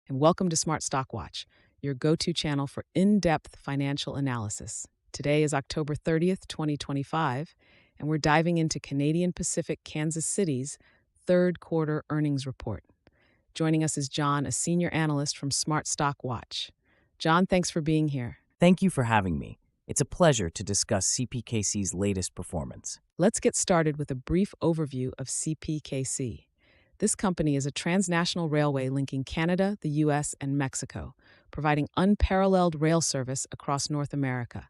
And welcome to Smart Stock Watch, your go-to channel for in-depth financial analysis. Today is October 30th, 2025, and we're diving into Canadian Pacific Kansas City's third quarter earnings report. Joining us is John, a senior analyst from Smart Stock Watch. John, thanks for being here. Thank you for having me. It's a pleasure to discuss CPKC's latest performance. Let's get started with a brief overview of CPKC. This company is a transnational railway linking Canada, the U.S., and Mexico, providing unparalleled rail service across North America.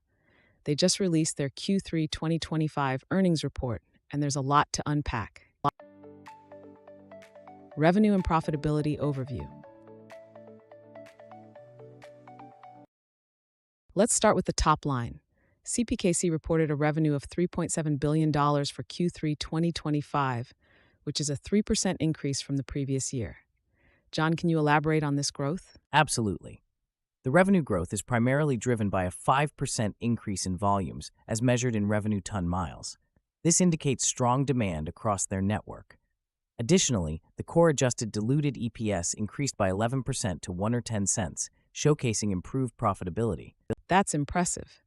They just released their Q3 2025 earnings report, and there's a lot to unpack. Revenue and profitability overview. Let's start with the top line. CPKC reported a revenue of $3.7 billion for Q3 2025, which is a 3% increase from the previous year. John, can you elaborate on this growth? Absolutely. The revenue growth is primarily driven by a 5% increase in volumes as measured in revenue ton miles. This indicates strong demand across their network. Additionally, the core adjusted diluted EPS increased by 11% to $1.10, showcasing improved profitability. That's impressive.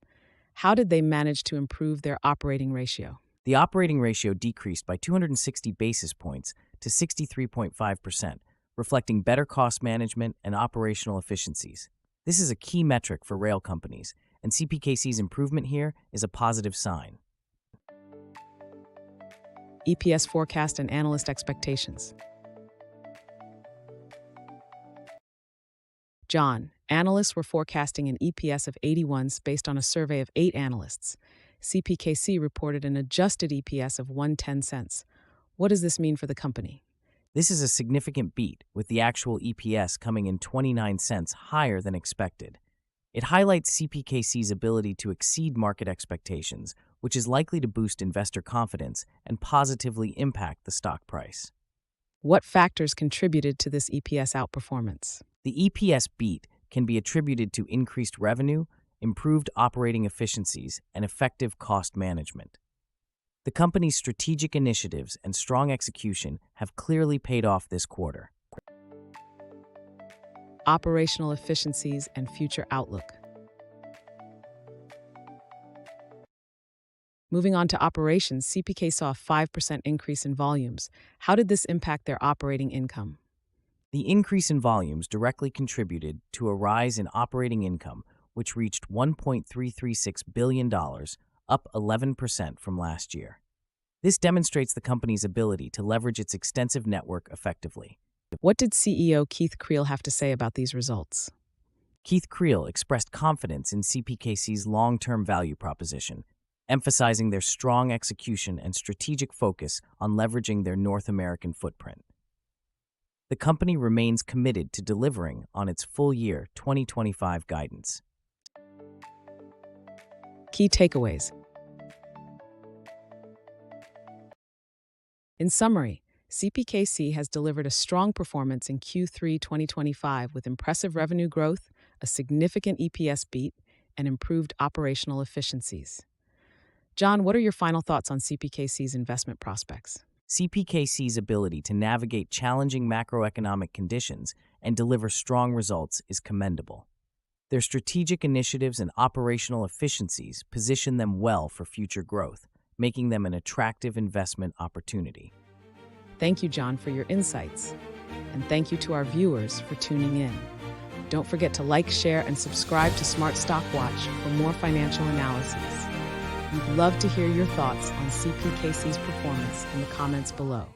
How did they manage to improve their operating ratio? The operating ratio decreased by 260 basis points to 63.5%, reflecting better cost management and operational efficiencies. This is a key metric for rail companies, and CPKC's improvement here is a positive sign. EPS forecast and analyst expectations. John, analysts were forecasting an EPS of 81 based on a survey of 8 analysts. CPKC reported an adjusted EPS of $1.10. What does this mean for the company? This is a significant beat, with the actual EPS coming in 29 cents higher than expected. It highlights CPKC's ability to exceed market expectations, which is likely to boost investor confidence and positively impact the stock price. What factors contributed to this EPS outperformance? The EPS beat can be attributed to increased revenue, improved operating efficiencies, and effective cost management. The company's strategic initiatives and strong execution have clearly paid off this quarter. Operational efficiencies and future outlook. Moving on to operations, CPK saw a 5% increase in volumes. How did this impact their operating income? The increase in volumes directly contributed to a rise in operating income, which reached $1.336 billion, up 11% from last year. This demonstrates the company's ability to leverage its extensive network effectively. What did CEO Keith Creel have to say about these results? Keith Creel expressed confidence in CPKC's long-term value proposition, emphasizing their strong execution and strategic focus on leveraging their North American footprint. The company remains committed to delivering on its full-year 2025 guidance. Key takeaways. In summary, CPKC has delivered a strong performance in Q3 2025 with impressive revenue growth, a significant EPS beat, and improved operational efficiencies. John, what are your final thoughts on CPKC's investment prospects? CPKC's ability to navigate challenging macroeconomic conditions and deliver strong results is commendable. Their strategic initiatives and operational efficiencies position them well for future growth, making them an attractive investment opportunity. Thank you, John, for your insights. And thank you to our viewers for tuning in. Don't forget to like, share, and subscribe to Smart Stock Watch for more financial analyses. We'd love to hear your thoughts on CPKC's performance in the comments below.